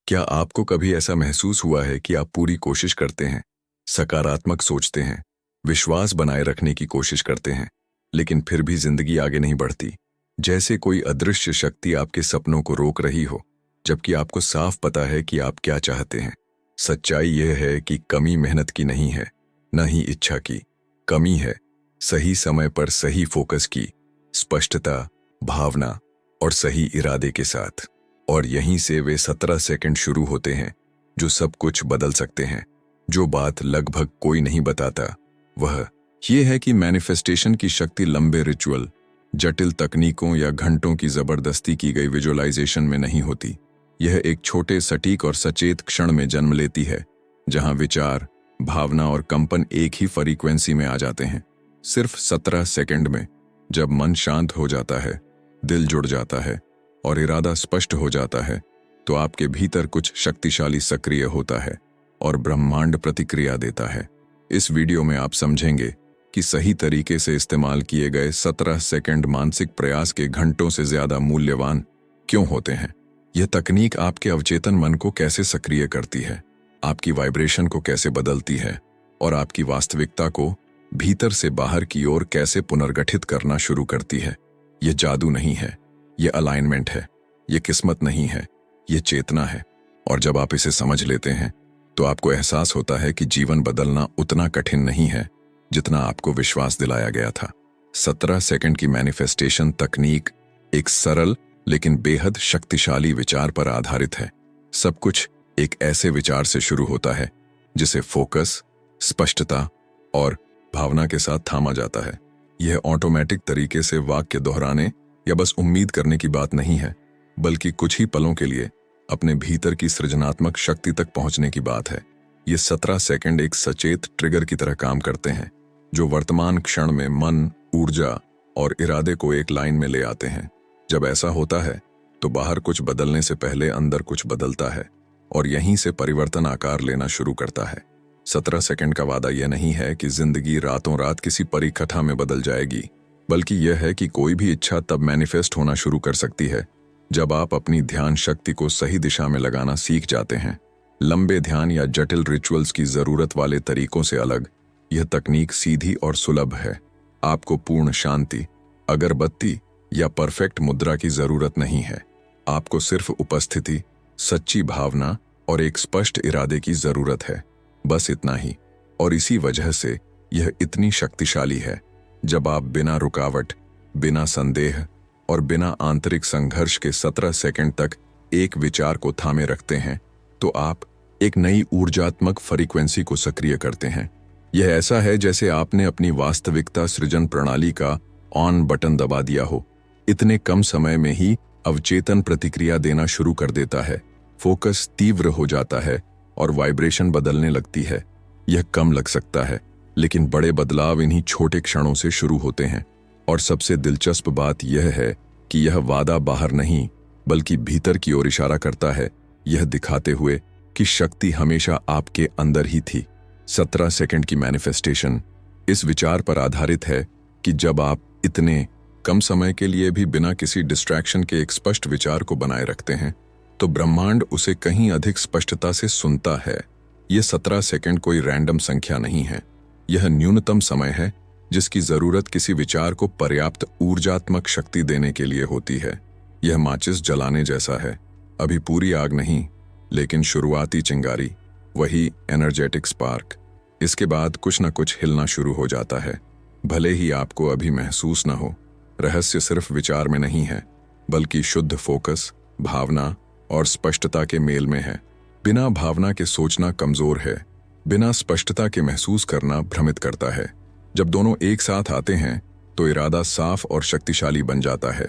क्या आपको कभी ऐसा महसूस हुआ है कि आप पूरी कोशिश करते हैं, सकारात्मक सोचते हैं, विश्वास बनाए रखने की कोशिश करते हैं, लेकिन फिर भी जिंदगी आगे नहीं बढ़ती? जैसे कोई अदृश्य शक्ति आपके सपनों को रोक रही हो, जबकि आपको साफ पता है कि आप क्या चाहते हैं। सच्चाई यह है कि कमी मेहनत की नहीं है, न ही इच्छा की। कमी है सही समय पर सही फोकस की, स्पष्टता, भावना और सही इरादे के साथ। और यहीं से वे 17 सेकंड शुरू होते हैं जो सब कुछ बदल सकते हैं। जो बात लगभग कोई नहीं बताता वह ये है कि मैनिफेस्टेशन की शक्ति लंबे रिचुअल, जटिल तकनीकों या घंटों की जबरदस्ती की गई विजुअलाइजेशन में नहीं होती। यह एक छोटे, सटीक और सचेत क्षण में जन्म लेती है, जहां विचार, भावना और कंपन एक ही फ्रीक्वेंसी में आ जाते हैं। सिर्फ 17 सेकंड में जब मन शांत हो जाता है, दिल जुड़ जाता है और इरादा स्पष्ट हो जाता है, तो आपके भीतर कुछ शक्तिशाली सक्रिय होता है और ब्रह्मांड प्रतिक्रिया देता है। इस वीडियो में आप समझेंगे कि सही तरीके से इस्तेमाल किए गए 17 सेकंड मानसिक प्रयास के घंटों से ज्यादा मूल्यवान क्यों होते हैं। यह तकनीक आपके अवचेतन मन को कैसे सक्रिय करती है, आपकी वाइब्रेशन को कैसे बदलती है और आपकी वास्तविकता को भीतर से बाहर की ओर कैसे पुनर्गठित करना शुरू करती है। यह जादू नहीं है, यह अलाइनमेंट है, यह किस्मत नहीं है, यह चेतना है। और जब आप इसे समझ लेते हैं तो आपको एहसास होता है कि जीवन बदलना उतना कठिन नहीं है जितना आपको विश्वास दिलाया गया था। 17 सेकंड की मैनिफेस्टेशन तकनीक एक सरल लेकिन बेहद शक्तिशाली विचार पर आधारित है। सब कुछ एक ऐसे विचार से शुरू होता है जिसे फोकस, स्पष्टता और भावना के साथ थामा जाता है। यह ऑटोमेटिक तरीके से वाक्य दोहराने या बस उम्मीद करने की बात नहीं है, बल्कि कुछ ही पलों के लिए अपने भीतर की सृजनात्मक शक्ति तक पहुंचने की बात है। ये 17 सेकंड एक सचेत ट्रिगर की तरह काम करते हैं, जो वर्तमान क्षण में मन, ऊर्जा और इरादे को एक लाइन में ले आते हैं। जब ऐसा होता है तो बाहर कुछ बदलने से पहले अंदर कुछ बदलता है और यहीं से परिवर्तन आकार लेना शुरू करता है। 17 सेकंड का वादा यह नहीं है कि जिंदगी रातों रात किसी परिकथा में बदल जाएगी, बल्कि यह है कि कोई भी इच्छा तब मैनिफेस्ट होना शुरू कर सकती है जब आप अपनी ध्यान शक्ति को सही दिशा में लगाना सीख जाते हैं। लंबे ध्यान या जटिल रिचुअल्स की जरूरत वाले तरीकों से अलग यह तकनीक सीधी और सुलभ है। आपको पूर्ण शांति, अगरबत्ती या परफेक्ट मुद्रा की जरूरत नहीं है। आपको सिर्फ उपस्थिति, सच्ची भावना और एक स्पष्ट इरादे की जरूरत है, बस इतना ही। और इसी वजह से यह इतनी शक्तिशाली है। जब आप बिना रुकावट, बिना संदेह और बिना आंतरिक संघर्ष के 17 सेकंड तक एक विचार को थामे रखते हैं, तो आप एक नई ऊर्जात्मक फ्रीक्वेंसी को सक्रिय करते हैं। यह ऐसा है जैसे आपने अपनी वास्तविकता सृजन प्रणाली का ऑन बटन दबा दिया हो। इतने कम समय में ही अवचेतन प्रतिक्रिया देना शुरू कर देता है, फोकस तीव्र हो जाता है और वाइब्रेशन बदलने लगती है। यह कम लग सकता है, लेकिन बड़े बदलाव इन्हीं छोटे क्षणों से शुरू होते हैं। और सबसे दिलचस्प बात यह है कि यह वादा बाहर नहीं बल्कि भीतर की ओर इशारा करता है, यह दिखाते हुए कि शक्ति हमेशा आपके अंदर ही थी। 17 सेकंड की मैनिफेस्टेशन इस विचार पर आधारित है कि जब आप इतने कम समय के लिए भी बिना किसी डिस्ट्रैक्शन के एक स्पष्ट विचार को बनाए रखते हैं, तो ब्रह्मांड उसे कहीं अधिक स्पष्टता से सुनता है। यह 17 सेकंड कोई रैंडम संख्या नहीं है, यह न्यूनतम समय है जिसकी जरूरत किसी विचार को पर्याप्त ऊर्जात्मक शक्ति देने के लिए होती है। यह माचिस जलाने जैसा है, अभी पूरी आग नहीं, लेकिन शुरुआती चिंगारी, वही एनर्जेटिक स्पार्क। इसके बाद कुछ न कुछ हिलना शुरू हो जाता है, भले ही आपको अभी महसूस न हो। रहस्य सिर्फ विचार में नहीं है, बल्कि शुद्ध फोकस, भावना और स्पष्टता के मेल में है। बिना भावना के सोचना कमजोर है, बिना स्पष्टता के महसूस करना भ्रमित करता है। जब दोनों एक साथ आते हैं तो इरादा साफ और शक्तिशाली बन जाता है।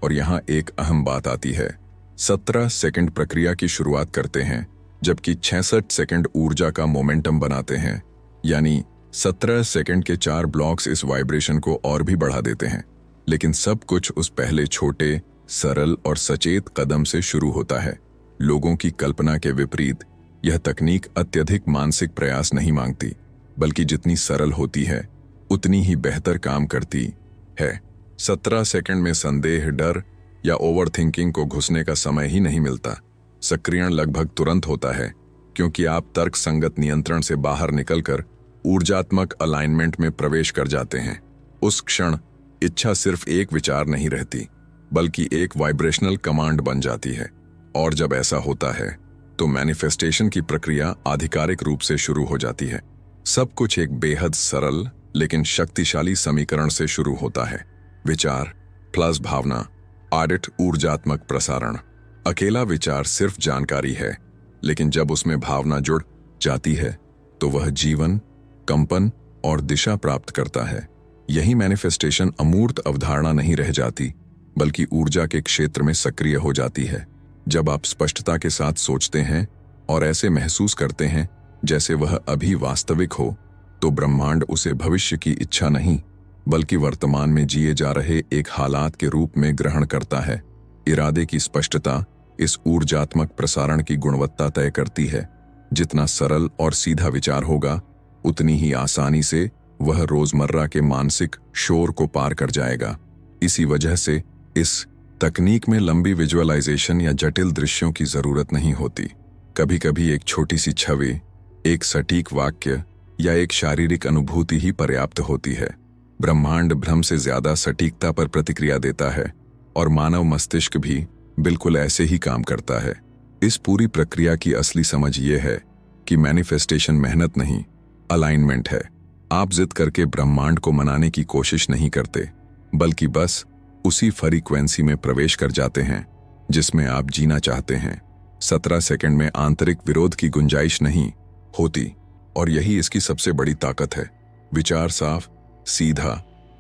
और यहाँ एक अहम बात आती है, 17 सेकंड प्रक्रिया की शुरुआत करते हैं जबकि 66 सेकंड ऊर्जा का मोमेंटम बनाते हैं। यानी 17 सेकंड के 4 ब्लॉक्स इस वाइब्रेशन को और भी बढ़ा देते हैं। लेकिन सब कुछ उस पहले छोटे, सरल और सचेत कदम से शुरू होता है। लोगों की कल्पना के विपरीत यह तकनीक अत्यधिक मानसिक प्रयास नहीं मांगती, बल्कि जितनी सरल होती है उतनी ही बेहतर काम करती है। 17 सेकंड में संदेह, डर या ओवरथिंकिंग को घुसने का समय ही नहीं मिलता। सक्रियण लगभग तुरंत होता है, क्योंकि आप तर्क संगत नियंत्रण से बाहर निकलकर ऊर्जात्मक अलाइनमेंट में प्रवेश कर जाते हैं। उस क्षण इच्छा सिर्फ एक विचार नहीं रहती, बल्कि एक वाइब्रेशनल कमांड बन जाती है। और जब ऐसा होता है तो मैनिफेस्टेशन की प्रक्रिया आधिकारिक रूप से शुरू हो जाती है। सब कुछ एक बेहद सरल लेकिन शक्तिशाली समीकरण से शुरू होता है। विचार प्लस भावना, ऑडिट ऊर्जात्मक प्रसारण। अकेला विचार सिर्फ जानकारी है, लेकिन जब उसमें भावना जुड़ जाती है तो वह जीवन, कंपन और दिशा प्राप्त करता है। यही मैनिफेस्टेशन अमूर्त अवधारणा नहीं रह जाती, बल्कि ऊर्जा के क्षेत्र में सक्रिय हो जाती है। जब आप स्पष्टता के साथ सोचते हैं और ऐसे महसूस करते हैं जैसे वह अभी वास्तविक हो, तो ब्रह्मांड उसे भविष्य की इच्छा नहीं, बल्कि वर्तमान में जिए जा रहे एक हालात के रूप में ग्रहण करता है। इरादे की स्पष्टता इस ऊर्जात्मक प्रसारण की गुणवत्ता तय करती है। जितना सरल और सीधा विचार होगा, उतनी ही आसानी से वह रोजमर्रा के मानसिक शोर को पार कर जाएगा। इसी वजह से इस तकनीक में लंबी विजुअलाइजेशन या जटिल दृश्यों की जरूरत नहीं होती। कभी कभी एक छोटी सी छवि, एक सटीक वाक्य या एक शारीरिक अनुभूति ही पर्याप्त होती है। ब्रह्मांड भ्रम से ज्यादा सटीकता पर प्रतिक्रिया देता है, और मानव मस्तिष्क भी बिल्कुल ऐसे ही काम करता है। इस पूरी प्रक्रिया की असली समझ यह है कि मैनिफेस्टेशन मेहनत नहीं, अलाइनमेंट है। आप जिद करके ब्रह्मांड को मनाने की कोशिश नहीं करते, बल्कि बस उसी फ्रीक्वेंसी में प्रवेश कर जाते हैं जिसमें आप जीना चाहते हैं। 17 सेकंड में आंतरिक विरोध की गुंजाइश नहीं होती, और यही इसकी सबसे बड़ी ताकत है। विचार साफ, सीधा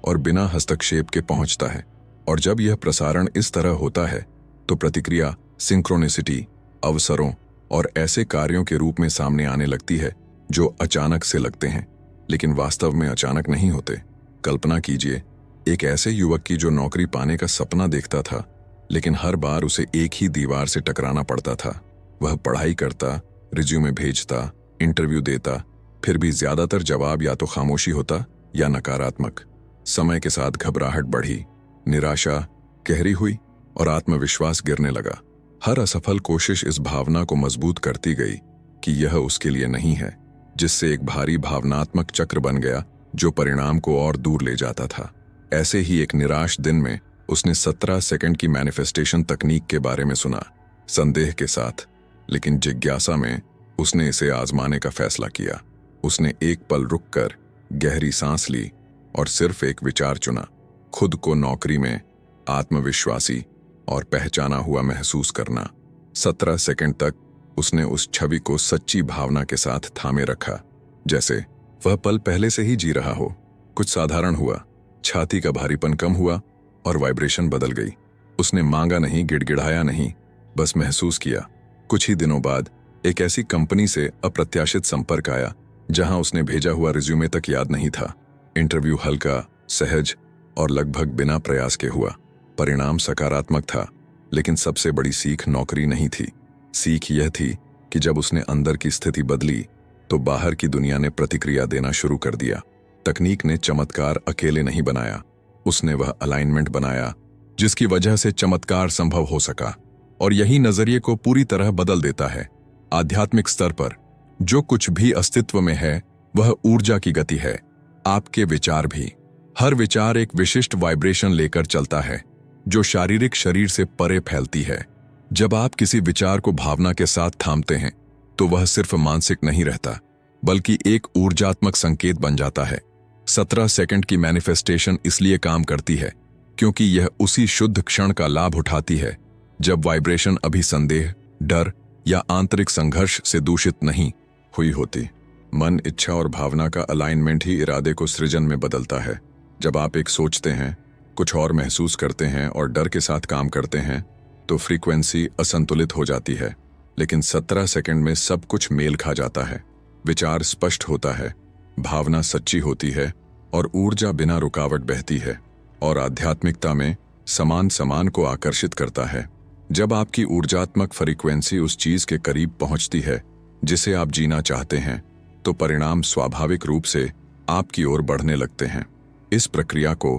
और बिना हस्तक्षेप के पहुंचता है, और जब यह प्रसारण इस तरह होता है तो प्रतिक्रिया सिंक्रोनिसिटी, अवसरों और ऐसे कार्यों के रूप में सामने आने लगती है जो अचानक से लगते हैं, लेकिन वास्तव में अचानक नहीं होते। कल्पना कीजिए एक ऐसे युवक की जो नौकरी पाने का सपना देखता था, लेकिन हर बार उसे एक ही दीवार से टकराना पड़ता था। वह पढ़ाई करता, रिज्यूमे भेजता, इंटरव्यू देता, फिर भी ज्यादातर जवाब या तो खामोशी होता या नकारात्मक। समय के साथ घबराहट बढ़ी, निराशा गहरी हुई और आत्मविश्वास गिरने लगा। हर असफल कोशिश इस भावना को मजबूत करती गई कि यह उसके लिए नहीं है, जिससे एक भारी भावनात्मक चक्र बन गया जो परिणाम को और दूर ले जाता था। ऐसे ही एक निराश दिन में उसने 17 सेकंड की मैनिफेस्टेशन तकनीक के बारे में सुना। संदेह के साथ, लेकिन जिज्ञासा में उसने इसे आजमाने का फैसला किया। उसने एक पल रुककर गहरी सांस ली और सिर्फ एक विचार चुना, खुद को नौकरी में आत्मविश्वासी और पहचाना हुआ महसूस करना। 17 सेकंड तक उसने उस छवि को सच्ची भावना के साथ थामे रखा, जैसे वह पल पहले से ही जी रहा हो। कुछ साधारण हुआ, छाती का भारीपन कम हुआ और वाइब्रेशन बदल गई। उसने मांगा नहीं, गिड़गिड़ाया नहीं, बस महसूस किया। कुछ ही दिनों बाद एक ऐसी कंपनी से अप्रत्याशित संपर्क आया जहां उसने भेजा हुआ रिज्यूमे तक याद नहीं था। इंटरव्यू हल्का, सहज और लगभग बिना प्रयास के हुआ। परिणाम सकारात्मक था, लेकिन सबसे बड़ी सीख नौकरी नहीं थी। सीख यह थी कि जब उसने अंदर की स्थिति बदली तो बाहर की दुनिया ने प्रतिक्रिया देना शुरू कर दिया। तकनीक ने चमत्कार अकेले नहीं बनाया, उसने वह अलाइनमेंट बनाया जिसकी वजह से चमत्कार संभव हो सका। और यही नजरिए को पूरी तरह बदल देता है। आध्यात्मिक स्तर पर जो कुछ भी अस्तित्व में है वह ऊर्जा की गति है। आपके विचार भी। हर विचार एक विशिष्ट वाइब्रेशन लेकर चलता है जो शारीरिक शरीर से परे फैलती है। जब आप किसी विचार को भावना के साथ थामते हैं तो वह सिर्फ मानसिक नहीं रहता, बल्कि एक ऊर्जात्मक संकेत बन जाता है। 17 सेकंड की मैनिफेस्टेशन इसलिए काम करती है क्योंकि यह उसी शुद्ध क्षण का लाभ उठाती है जब वाइब्रेशन अभी संदेह, डर या आंतरिक संघर्ष से दूषित नहीं हुई होती। मन, इच्छा और भावना का अलाइनमेंट ही इरादे को सृजन में बदलता है। जब आप एक सोचते हैं, कुछ और महसूस करते हैं और डर के साथ काम करते हैं तो फ्रीक्वेंसी असंतुलित हो जाती है। लेकिन 17 सेकंड में सब कुछ मेल खा जाता है। विचार स्पष्ट होता है, भावना सच्ची होती है और ऊर्जा बिना रुकावट बहती है, और आध्यात्मिकता में समान को आकर्षित करता है। जब आपकी ऊर्जात्मक फ्रीक्वेंसी उस चीज के करीब पहुंचती है जिसे आप जीना चाहते हैं, तो परिणाम स्वाभाविक रूप से आपकी ओर बढ़ने लगते हैं। इस प्रक्रिया को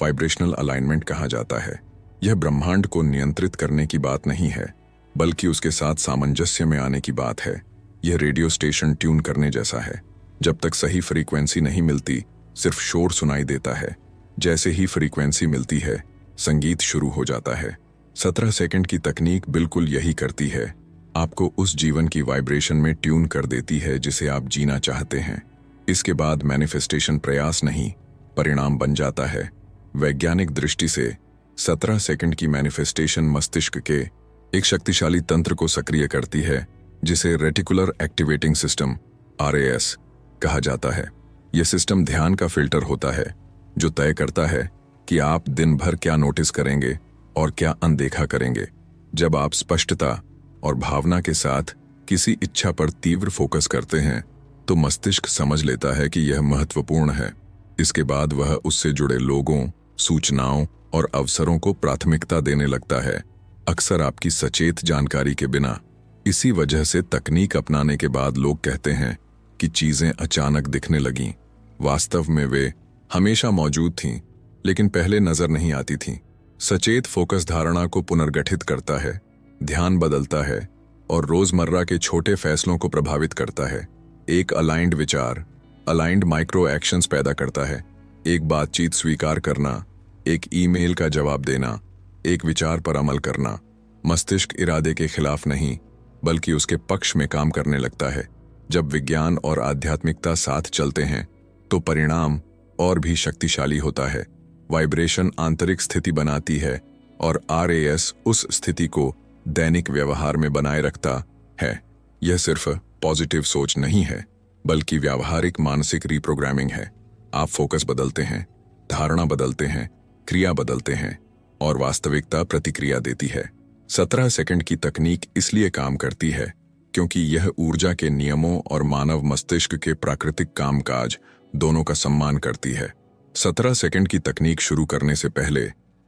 वाइब्रेशनल अलाइनमेंट कहा जाता है। यह ब्रह्मांड को नियंत्रित करने की बात नहीं है, बल्कि उसके साथ सामंजस्य में आने की बात है। यह रेडियो स्टेशन ट्यून करने जैसा है। जब तक सही फ्रीक्वेंसी नहीं मिलती, सिर्फ शोर सुनाई देता है। जैसे ही फ्रीक्वेंसी मिलती है, संगीत शुरू हो जाता है। 17 सेकंड की तकनीक बिल्कुल यही करती है। आपको उस जीवन की वाइब्रेशन में ट्यून कर देती है जिसे आप जीना चाहते हैं। इसके बाद मैनिफेस्टेशन प्रयास नहीं, परिणाम बन जाता है। वैज्ञानिक दृष्टि से 17 सेकंड की मैनिफेस्टेशन मस्तिष्क के एक शक्तिशाली तंत्र को सक्रिय करती है, जिसे रेटिकुलर एक्टिवेटिंग सिस्टम RAS कहा जाता है। यह सिस्टम ध्यान का फिल्टर होता है, जो तय करता है कि आप दिन भर क्या नोटिस करेंगे और क्या अनदेखा करेंगे। जब आप स्पष्टता और भावना के साथ किसी इच्छा पर तीव्र फोकस करते हैं, तो मस्तिष्क समझ लेता है कि यह महत्वपूर्ण है। इसके बाद वह उससे जुड़े लोगों, सूचनाओं और अवसरों को प्राथमिकता देने लगता है, अक्सर आपकी सचेत जानकारी के बिना। इसी वजह से तकनीक अपनाने के बाद लोग कहते हैं कि चीजें अचानक दिखने लगीं। वास्तव में वे हमेशा मौजूद थीं, लेकिन पहले नजर नहीं आती थीं। सचेत फोकस धारणा को पुनर्गठित करता है, ध्यान बदलता है और रोजमर्रा के छोटे फैसलों को प्रभावित करता है। एक अलाइंड विचार अलाइंड माइक्रो एक्शंस पैदा करता है। एक बातचीत स्वीकार करना, एक ईमेल का जवाब देना, एक विचार पर अमल करना। मस्तिष्क इरादे के खिलाफ नहीं, बल्कि उसके पक्ष में काम करने लगता है। जब विज्ञान और आध्यात्मिकता साथ चलते हैं, तो परिणाम और भी शक्तिशाली होता है। वाइब्रेशन आंतरिक स्थिति बनाती है और RAS उस स्थिति को दैनिक व्यवहार में बनाए रखता है। यह सिर्फ पॉजिटिव सोच नहीं है, बल्कि व्यावहारिक मानसिक रीप्रोग्रामिंग है। आप फोकस बदलते हैं, धारणा बदलते हैं, क्रिया बदलते हैं और वास्तविकता प्रतिक्रिया देती है। 17 सेकंड की तकनीक इसलिए काम करती है क्योंकि यह ऊर्जा के नियमों और मानव मस्तिष्क के प्राकृतिक कामकाज दोनों का सम्मान करती है। 17 सेकंड की तकनीक शुरू करने से पहले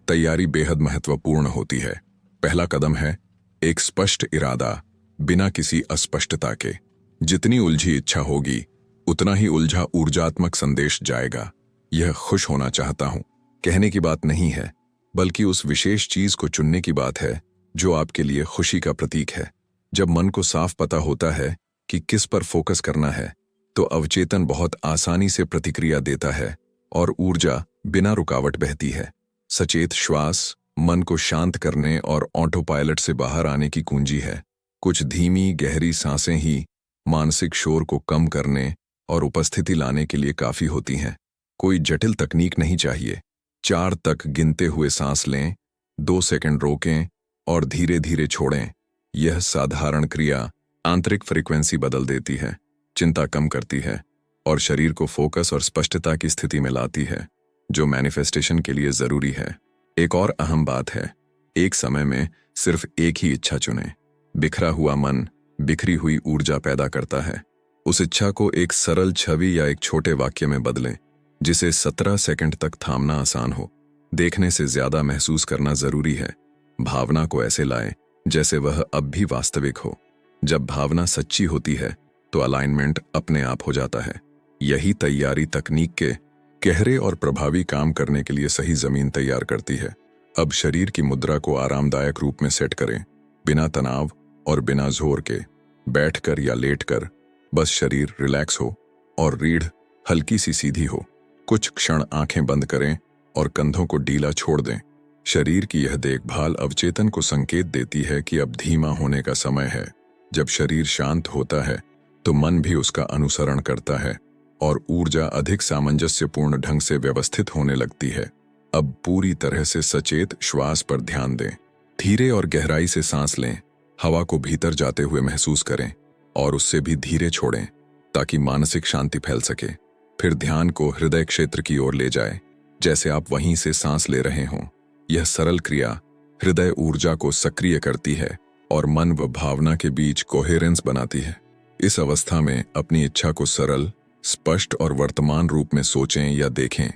तैयारी बेहद महत्वपूर्ण होती है। पहला कदम है एक स्पष्ट इरादा, बिना किसी अस्पष्टता के। जितनी उलझी इच्छा होगी, उतना ही उलझा ऊर्जात्मक संदेश जाएगा। यह खुश होना चाहता हूं कहने की बात नहीं है, बल्कि उस विशेष चीज को चुनने की बात है जो आपके लिए खुशी का प्रतीक है। जब मन को साफ पता होता है कि किस पर फोकस करना है, तो अवचेतन बहुत आसानी से प्रतिक्रिया देता है और ऊर्जा बिना रुकावट बहती है। सचेत श्वास मन को शांत करने और ऑटो पायलट से बाहर आने की कुंजी है। कुछ धीमी गहरी सांसें ही मानसिक शोर को कम करने और उपस्थिति लाने के लिए काफी होती हैं। कोई जटिल तकनीक नहीं चाहिए। 4 तक गिनते हुए सांस लें, 2 सेकंड रोकें और धीरे धीरे छोड़ें। यह साधारण क्रिया आंतरिक फ्रीक्वेंसी बदल देती है, चिंता कम करती है और शरीर को फोकस और स्पष्टता की स्थिति में लाती है, जो मैनिफेस्टेशन के लिए जरूरी है। एक और अहम बात है, एक समय में सिर्फ एक ही इच्छा चुनें। बिखरा हुआ मन बिखरी हुई ऊर्जा पैदा करता है। उस इच्छा को एक सरल छवि या एक छोटे वाक्य में बदलें, जिसे 17 सेकंड तक थामना आसान हो। देखने से ज्यादा महसूस करना जरूरी है। भावना को ऐसे लाएं जैसे वह अब भी वास्तविक हो। जब भावना सच्ची होती है, तो अलाइनमेंट अपने आप हो जाता है। यही तैयारी तकनीक के गहरे और प्रभावी काम करने के लिए सही जमीन तैयार करती है। अब शरीर की मुद्रा को आरामदायक रूप में सेट करें, बिना तनाव और बिना जोर के। बैठकर या लेटकर बस शरीर रिलैक्स हो और रीढ़ हल्की सी सीधी हो। कुछ क्षण आंखें बंद करें और कंधों को ढीला छोड़ दें। शरीर की यह देखभाल अवचेतन को संकेत देती है कि अब धीमा होने का समय है। जब शरीर शांत होता है, तो मन भी उसका अनुसरण करता है और ऊर्जा अधिक सामंजस्यपूर्ण ढंग से व्यवस्थित होने लगती है। अब पूरी तरह से सचेत श्वास पर ध्यान दें। धीरे और गहराई से सांस लें, हवा को भीतर जाते हुए महसूस करें और उससे भी धीरे छोड़ें, ताकि मानसिक शांति फैल सके। फिर ध्यान को हृदय क्षेत्र की ओर ले जाएं, जैसे आप वहीं से सांस ले रहे हों। यह सरल क्रिया हृदय ऊर्जा को सक्रिय करती है और मन व भावना के बीच कोहेरेंस बनाती है। इस अवस्था में अपनी इच्छा को सरल, स्पष्ट और वर्तमान रूप में सोचें या देखें,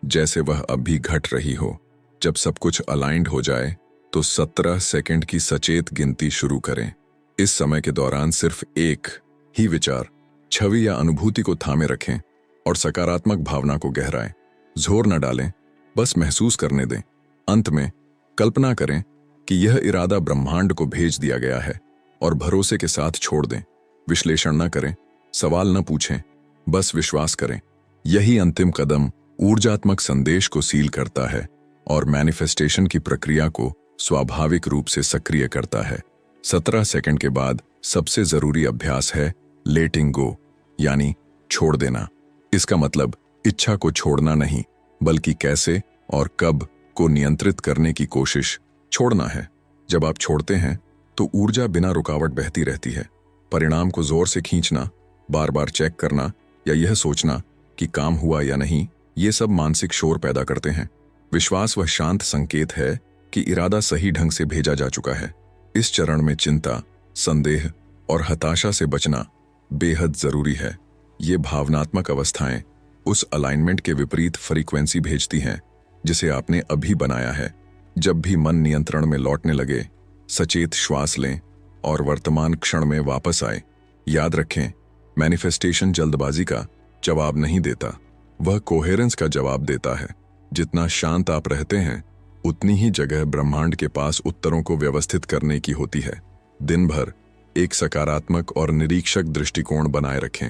जैसे वह अब भी घट रही हो। जब सब कुछ अलाइंड हो जाए, तो 17 सेकंड की सचेत गिनती शुरू करें। इस समय के दौरान सिर्फ एक ही विचार, छवि या अनुभूति को थामे रखें और सकारात्मक भावना को गहराएं। जोर न डालें, बस महसूस करने दें। अंत में कल्पना करें कि यह इरादा ब्रह्मांड को भेज दिया गया है और भरोसे के साथ छोड़ दें। विश्लेषण न करें, सवाल न पूछें, बस विश्वास करें। यही अंतिम कदम ऊर्जात्मक संदेश को सील करता है और मैनिफेस्टेशन की प्रक्रिया को स्वाभाविक रूप से सक्रिय करता है। 17 सेकंड के बाद सबसे जरूरी अभ्यास है लेटिंग गो, यानी छोड़ देना। इसका मतलब इच्छा को छोड़ना नहीं, बल्कि कैसे और कब को नियंत्रित करने की कोशिश छोड़ना है। जब आप छोड़ते हैं तो ऊर्जा बिना रुकावट बहती रहती है। परिणाम को जोर से खींचना, बार बार चेक करना या यह सोचना कि काम हुआ या नहीं, ये सब मानसिक शोर पैदा करते हैं। विश्वास वह शांत संकेत है कि इरादा सही ढंग से भेजा जा चुका है। इस चरण में चिंता, संदेह और हताशा से बचना बेहद जरूरी है। ये भावनात्मक अवस्थाएं उस अलाइनमेंट के विपरीत फ्रीक्वेंसी भेजती हैं जिसे आपने अभी बनाया है। जब भी मन नियंत्रण में लौटने लगे, सचेत श्वास लें और वर्तमान क्षण में वापस आए। याद रखें, मैनिफेस्टेशन जल्दबाजी का जवाब नहीं देता, वह कोहेरेंस का जवाब देता है। जितना शांत आप रहते हैं, उतनी ही जगह ब्रह्मांड के पास उत्तरों को व्यवस्थित करने की होती है। दिन भर एक सकारात्मक और निरीक्षक दृष्टिकोण बनाए रखें।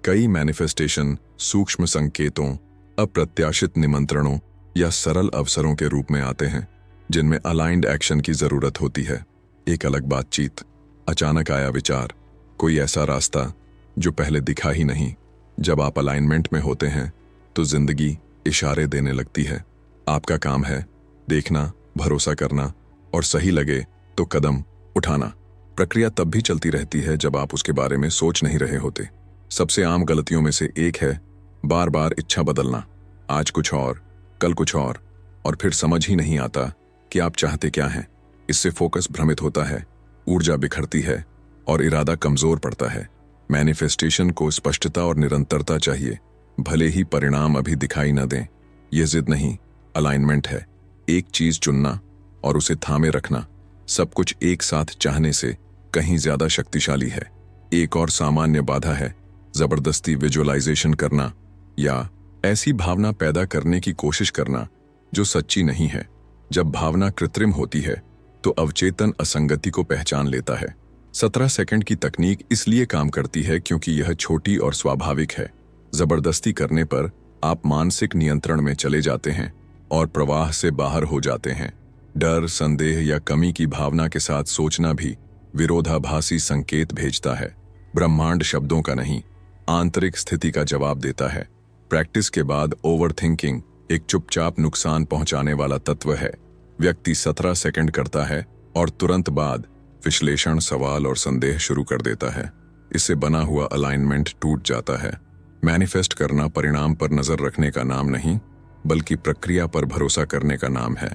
कई मैनिफेस्टेशन सूक्ष्म संकेतों, अप्रत्याशित निमंत्रणों या सरल अवसरों के रूप में आते हैं जिनमें अलाइंड एक्शन की जरूरत होती है। एक अलग बातचीत, अचानक आया विचार, कोई ऐसा रास्ता जो पहले दिखा ही नहीं। जब आप अलाइनमेंट में होते हैं तो जिंदगी इशारे देने लगती है। आपका काम है देखना, भरोसा करना और सही लगे तो कदम उठाना। प्रक्रिया तब भी चलती रहती है जब आप उसके बारे में सोच नहीं रहे होते। सबसे आम गलतियों में से एक है बार बार इच्छा बदलना। आज कुछ और, कल कुछ और फिर समझ ही नहीं आता कि आप चाहते क्या हैं। इससे फोकस भ्रमित होता है, ऊर्जा बिखरती है और इरादा कमजोर पड़ता है। मैनिफेस्टेशन को स्पष्टता और निरंतरता चाहिए, भले ही परिणाम अभी दिखाई न दें। यह जिद नहीं, अलाइनमेंट है। एक चीज चुनना और उसे थामे रखना सब कुछ एक साथ चाहने से कहीं ज्यादा शक्तिशाली है। एक और सामान्य बाधा है जबरदस्ती विजुअलाइजेशन करना या ऐसी भावना पैदा करने की कोशिश करना जो सच्ची नहीं है। जब भावना कृत्रिम होती है तो अवचेतन असंगति को पहचान लेता है। 17 सेकंड की तकनीक इसलिए काम करती है क्योंकि यह छोटी और स्वाभाविक है। जबरदस्ती करने पर आप मानसिक नियंत्रण में चले जाते हैं और प्रवाह से बाहर हो जाते हैं। डर, संदेह या कमी की भावना के साथ सोचना भी विरोधाभासी संकेत भेजता है। ब्रह्मांड शब्दों का नहीं, आंतरिक स्थिति का जवाब देता है। प्रैक्टिस के बाद ओवरथिंकिंग एक चुपचाप नुकसान पहुंचाने वाला तत्व है। व्यक्ति 17 सेकंड करता है और तुरंत बाद विश्लेषण, सवाल और संदेह शुरू कर देता है। इससे बना हुआ अलाइनमेंट टूट जाता है। मैनिफेस्ट करना परिणाम पर नजर रखने का नाम नहीं, बल्कि प्रक्रिया पर भरोसा करने का नाम है।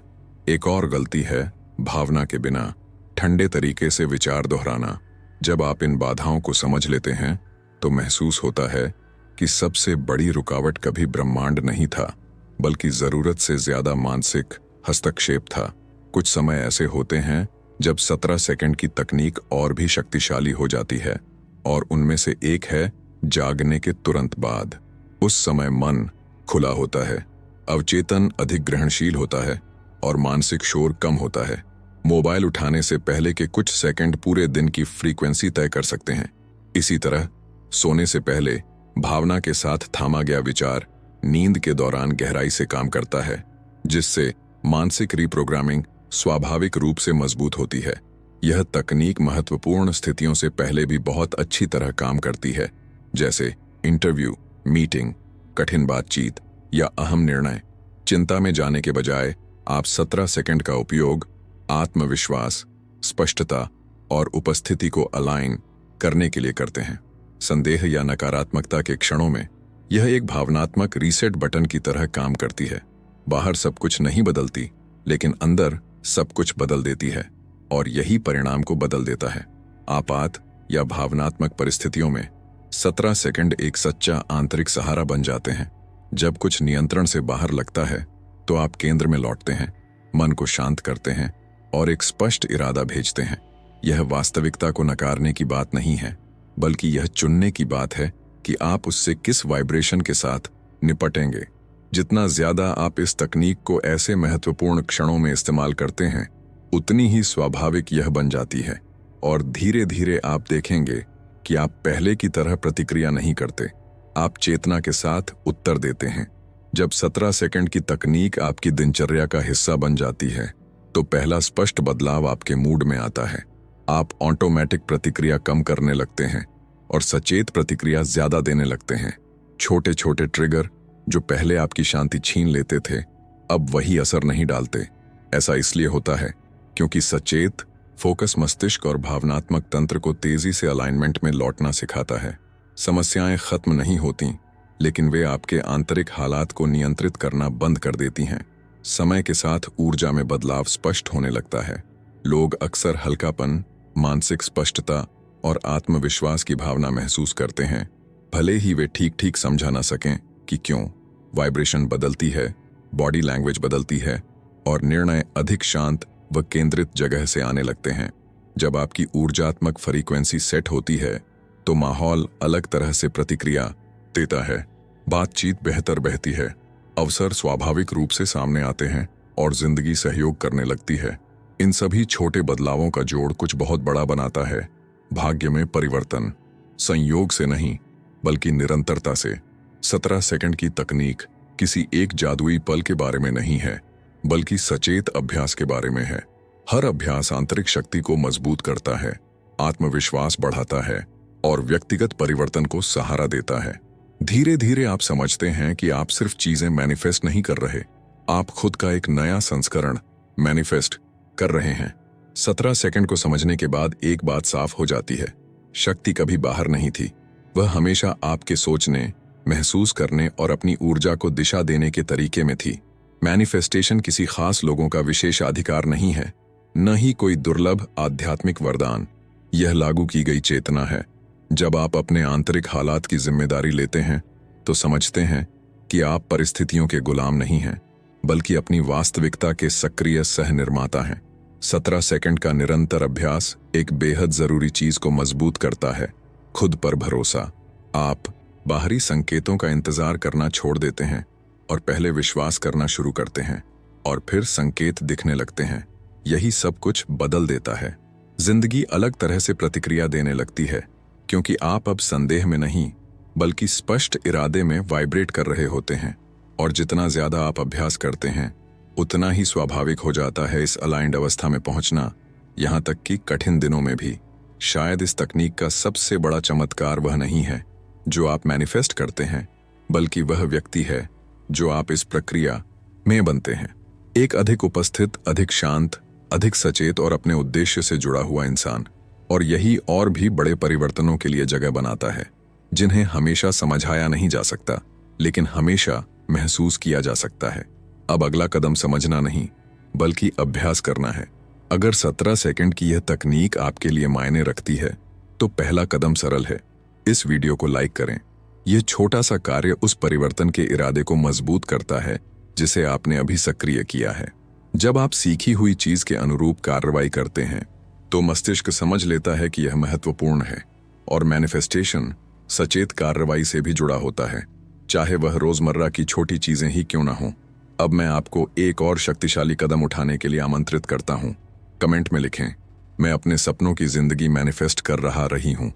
एक और गलती है भावना के बिना ठंडे तरीके से विचार दोहराना। जब आप इन बाधाओं को समझ लेते हैं तो महसूस होता है कि सबसे बड़ी रुकावट कभी ब्रह्मांड नहीं था, बल्कि जरूरत से ज्यादा मानसिक हस्तक्षेप था। कुछ समय ऐसे होते हैं जब 17 सेकंड की तकनीक और भी शक्तिशाली हो जाती है, और उनमें से एक है जागने के तुरंत बाद। उस समय मन खुला होता है, अवचेतन अधिक ग्रहणशील होता है और मानसिक शोर कम होता है। मोबाइल उठाने से पहले के कुछ सेकंड पूरे दिन की फ्रीक्वेंसी तय कर सकते हैं। इसी तरह सोने से पहले भावना के साथ थामा गया विचार नींद के दौरान गहराई से काम करता है, जिससे मानसिक रिप्रोग्रामिंग स्वाभाविक रूप से मजबूत होती है। यह तकनीक महत्वपूर्ण स्थितियों से पहले भी बहुत अच्छी तरह काम करती है, जैसे इंटरव्यू, मीटिंग, कठिन बातचीत या अहम निर्णय। चिंता में जाने के बजाय आप 17 सेकंड का उपयोग आत्मविश्वास, स्पष्टता और उपस्थिति को अलाइन करने के लिए करते हैं। संदेह या नकारात्मकता के क्षणों में यह एक भावनात्मक रीसेट बटन की तरह काम करती है। बाहर सब कुछ नहीं बदलती, लेकिन अंदर सब कुछ बदल देती है, और यही परिणाम को बदल देता है। आपात या भावनात्मक परिस्थितियों में 17 सेकंड एक सच्चा आंतरिक सहारा बन जाते हैं। जब कुछ नियंत्रण से बाहर लगता है तो आप केंद्र में लौटते हैं, मन को शांत करते हैं और एक स्पष्ट इरादा भेजते हैं। यह वास्तविकता को नकारने की बात नहीं है, बल्कि यह चुनने की बात है कि आप उससे किस वाइब्रेशन के साथ निपटेंगे। जितना ज्यादा आप इस तकनीक को ऐसे महत्वपूर्ण क्षणों में इस्तेमाल करते हैं, उतनी ही स्वाभाविक यह बन जाती है और धीरे धीरे आप देखेंगे कि आप पहले की तरह प्रतिक्रिया नहीं करते। आप चेतना के साथ उत्तर देते हैं। जब 17 सेकंड की तकनीक आपकी दिनचर्या का हिस्सा बन जाती है तो पहला स्पष्ट बदलाव आपके मूड में आता है। आप ऑटोमेटिक प्रतिक्रिया कम करने लगते हैं और सचेत प्रतिक्रिया ज्यादा देने लगते हैं। छोटे छोटे ट्रिगर जो पहले आपकी शांति छीन लेते थे अब वही असर नहीं डालते। ऐसा इसलिए होता है क्योंकि सचेत फोकस मस्तिष्क और भावनात्मक तंत्र को तेजी से अलाइनमेंट में लौटना सिखाता है। समस्याएं खत्म नहीं होती, लेकिन वे आपके आंतरिक हालात को नियंत्रित करना बंद कर देती हैं। समय के साथ ऊर्जा में बदलाव स्पष्ट होने लगता है। लोग अक्सर हल्कापन, मानसिक स्पष्टता और आत्मविश्वास की भावना महसूस करते हैं, भले ही वे ठीक ठीक समझा ना सकें कि क्यों। वाइब्रेशन बदलती है, बॉडी लैंग्वेज बदलती है और निर्णय अधिक शांत व केंद्रित जगह से आने लगते हैं। जब आपकी ऊर्जात्मक फ्रीक्वेंसी सेट होती है तो माहौल अलग तरह से प्रतिक्रिया देता है। बातचीत बेहतर बहती है, अवसर स्वाभाविक रूप से सामने आते हैं और जिंदगी सहयोग करने लगती है। इन सभी छोटे बदलावों का जोड़ कुछ बहुत बड़ा बनाता है। भाग्य में परिवर्तन संयोग से नहीं बल्कि निरंतरता से। 17 सेकंड की तकनीक किसी एक जादुई पल के बारे में नहीं है, बल्कि सचेत अभ्यास के बारे में है। हर अभ्यास आंतरिक शक्ति को मजबूत करता है, आत्मविश्वास बढ़ाता है और व्यक्तिगत परिवर्तन को सहारा देता है। धीरे धीरे आप समझते हैं कि आप सिर्फ चीजें मैनिफेस्ट नहीं कर रहे, आप खुद का एक नया संस्करण मैनिफेस्ट कर रहे हैं। 17 सेकंड को समझने के बाद एक बात साफ हो जाती है, शक्ति कभी बाहर नहीं थी, वह हमेशा आपके सोचने, महसूस करने और अपनी ऊर्जा को दिशा देने के तरीके में थी। मैनिफेस्टेशन किसी खास लोगों का विशेषाधिकार नहीं है, न ही कोई दुर्लभ आध्यात्मिक वरदान। यह लागू की गई चेतना है। जब आप अपने आंतरिक हालात की जिम्मेदारी लेते हैं तो समझते हैं कि आप परिस्थितियों के गुलाम नहीं हैं, बल्कि अपनी वास्तविकता के सक्रिय सह निर्माता हैं। 17 सेकंड का निरंतर अभ्यास एक बेहद जरूरी चीज को मजबूत करता है, खुद पर भरोसा। आप बाहरी संकेतों का इंतजार करना छोड़ देते हैं और पहले विश्वास करना शुरू करते हैं और फिर संकेत दिखने लगते हैं। यही सब कुछ बदल देता है। जिंदगी अलग तरह से प्रतिक्रिया देने लगती है क्योंकि आप अब संदेह में नहीं बल्कि स्पष्ट इरादे में वाइब्रेट कर रहे होते हैं। और जितना ज्यादा आप अभ्यास करते हैं उतना ही स्वाभाविक हो जाता है इस अलाइंड अवस्था में पहुंचना, यहां तक कि कठिन दिनों में भी। शायद इस तकनीक का सबसे बड़ा चमत्कार वह नहीं है जो आप मैनिफेस्ट करते हैं, बल्कि वह व्यक्ति है जो आप इस प्रक्रिया में बनते हैं। एक अधिक उपस्थित, अधिक शांत, अधिक सचेत और अपने उद्देश्य से जुड़ा हुआ इंसान। और यही और भी बड़े परिवर्तनों के लिए जगह बनाता है, जिन्हें हमेशा समझाया नहीं जा सकता लेकिन हमेशा महसूस किया जा सकता है। अब अगला कदम समझना नहीं बल्कि अभ्यास करना है। अगर 17 सेकंड की यह तकनीक आपके लिए मायने रखती है तो पहला कदम सरल है, इस वीडियो को लाइक करें। यह छोटा सा कार्य उस परिवर्तन के इरादे को मजबूत करता है जिसे आपने अभी सक्रिय किया है। जब आप सीखी हुई चीज के अनुरूप कार्रवाई करते हैं तो मस्तिष्क समझ लेता है कि यह महत्वपूर्ण है और मैनिफेस्टेशन सचेत कार्रवाई से भी जुड़ा होता है, चाहे वह रोजमर्रा की छोटी चीजें ही क्यों ना हों। अब मैं आपको एक और शक्तिशाली कदम उठाने के लिए आमंत्रित करता हूं। कमेंट में लिखें, मैं अपने सपनों की जिंदगी मैनिफेस्ट कर रही हूं।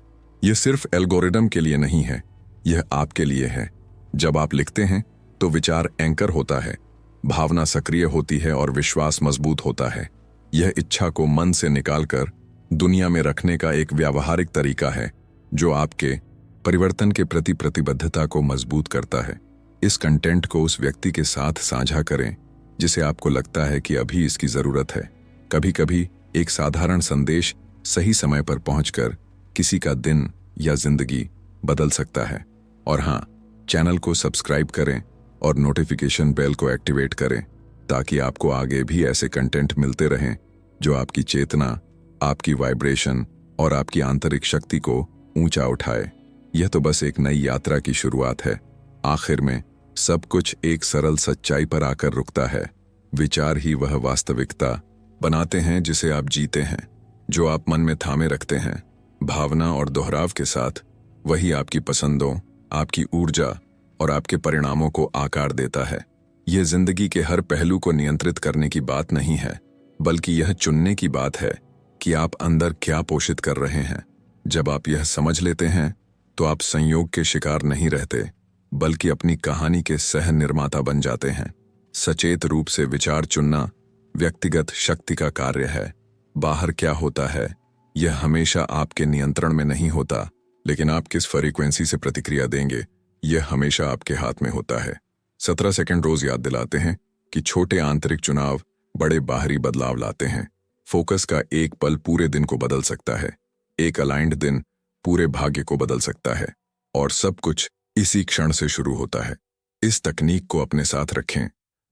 यह सिर्फ एल्गोरिदम के लिए नहीं है, यह आपके लिए है। जब आप लिखते हैं तो विचार एंकर होता है, भावना सक्रिय होती है और विश्वास मजबूत होता है। यह इच्छा को मन से निकालकर दुनिया में रखने का एक व्यावहारिक तरीका है जो आपके परिवर्तन के प्रति प्रतिबद्धता को मजबूत करता है। इस कंटेंट को उस व्यक्ति के साथ साझा करें जिसे आपको लगता है कि अभी इसकी जरूरत है। कभी कभी एक साधारण संदेश सही समय पर पहुंचकर किसी का दिन या जिंदगी बदल सकता है। और हाँ, चैनल को सब्सक्राइब करें और नोटिफिकेशन बेल को एक्टिवेट करें ताकि आपको आगे भी ऐसे कंटेंट मिलते रहें जो आपकी चेतना, आपकी वाइब्रेशन और आपकी आंतरिक शक्ति को ऊंचा उठाए। यह तो बस एक नई यात्रा की शुरुआत है। आखिर में सब कुछ एक सरल सच्चाई पर आकर रुकता है। विचार ही वह वास्तविकता बनाते हैं जिसे आप जीते हैं। जो आप मन में थामे रखते हैं, भावना और दोहराव के साथ, वही आपकी पसंदों, आपकी ऊर्जा और आपके परिणामों को आकार देता है। यह जिंदगी के हर पहलू को नियंत्रित करने की बात नहीं है, बल्कि यह चुनने की बात है कि आप अंदर क्या पोषित कर रहे हैं। जब आप यह समझ लेते हैं तो आप संयोग के शिकार नहीं रहते, बल्कि अपनी कहानी के सह निर्माता बन जाते हैं। सचेत रूप से विचार चुनना व्यक्तिगत शक्ति का कार्य है। बाहर क्या होता है यह हमेशा आपके नियंत्रण में नहीं होता, लेकिन आप किस फ्रीक्वेंसी से प्रतिक्रिया देंगे यह हमेशा आपके हाथ में होता है। 17 सेकंड रोज याद दिलाते हैं कि छोटे आंतरिक चुनाव बड़े बाहरी बदलाव लाते हैं। फोकस का एक पल पूरे दिन को बदल सकता है, एक अलाइंड दिन पूरे भाग्य को बदल सकता है, और सब कुछ इसी क्षण से शुरू होता है। इस तकनीक को अपने साथ रखें,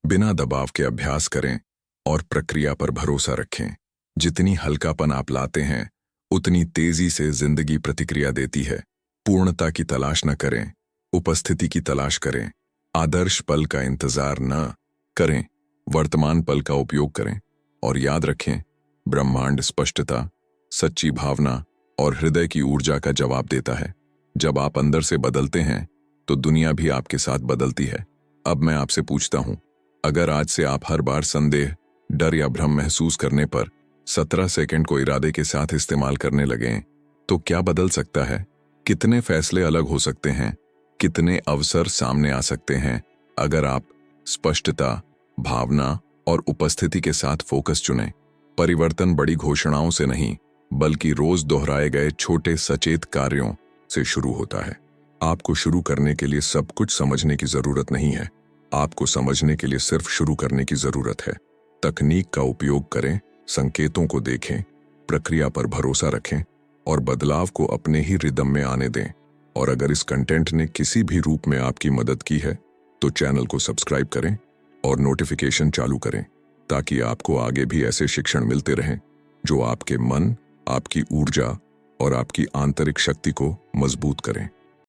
बिना दबाव के अभ्यास करें और प्रक्रिया पर भरोसा रखें। जितनी हल्कापन आप लाते हैं उतनी तेजी से जिंदगी प्रतिक्रिया देती है। पूर्णता की तलाश न करें, उपस्थिति की तलाश करें। आदर्श पल का इंतजार न करें, वर्तमान पल का उपयोग करें। और याद रखें, ब्रह्मांड स्पष्टता, सच्ची भावना और हृदय की ऊर्जा का जवाब देता है। जब आप अंदर से बदलते हैं तो दुनिया भी आपके साथ बदलती है। अब मैं आपसे पूछता हूं, अगर आज से आप हर बार संदेह, डर या भ्रम महसूस करने पर 17 सेकंड को इरादे के साथ इस्तेमाल करने लगें, तो क्या बदल सकता है? कितने फैसले अलग हो सकते हैं? कितने अवसर सामने आ सकते हैं अगर आप स्पष्टता, भावना और उपस्थिति के साथ फोकस चुनें? परिवर्तन बड़ी घोषणाओं से नहीं, बल्कि रोज दोहराए गए छोटे सचेत कार्यों से शुरू होता है। आपको शुरू करने के लिए सब कुछ समझने की जरूरत नहीं है, आपको समझने के लिए सिर्फ शुरू करने की जरूरत है। तकनीक का उपयोग करें, संकेतों को देखें, प्रक्रिया पर भरोसा रखें और बदलाव को अपने ही रिदम में आने दें। और अगर इस कंटेंट ने किसी भी रूप में आपकी मदद की है तो चैनल को सब्सक्राइब करें और नोटिफिकेशन चालू करें, ताकि आपको आगे भी ऐसे शिक्षण मिलते रहें जो आपके मन, आपकी ऊर्जा और आपकी आंतरिक शक्ति को मजबूत करें।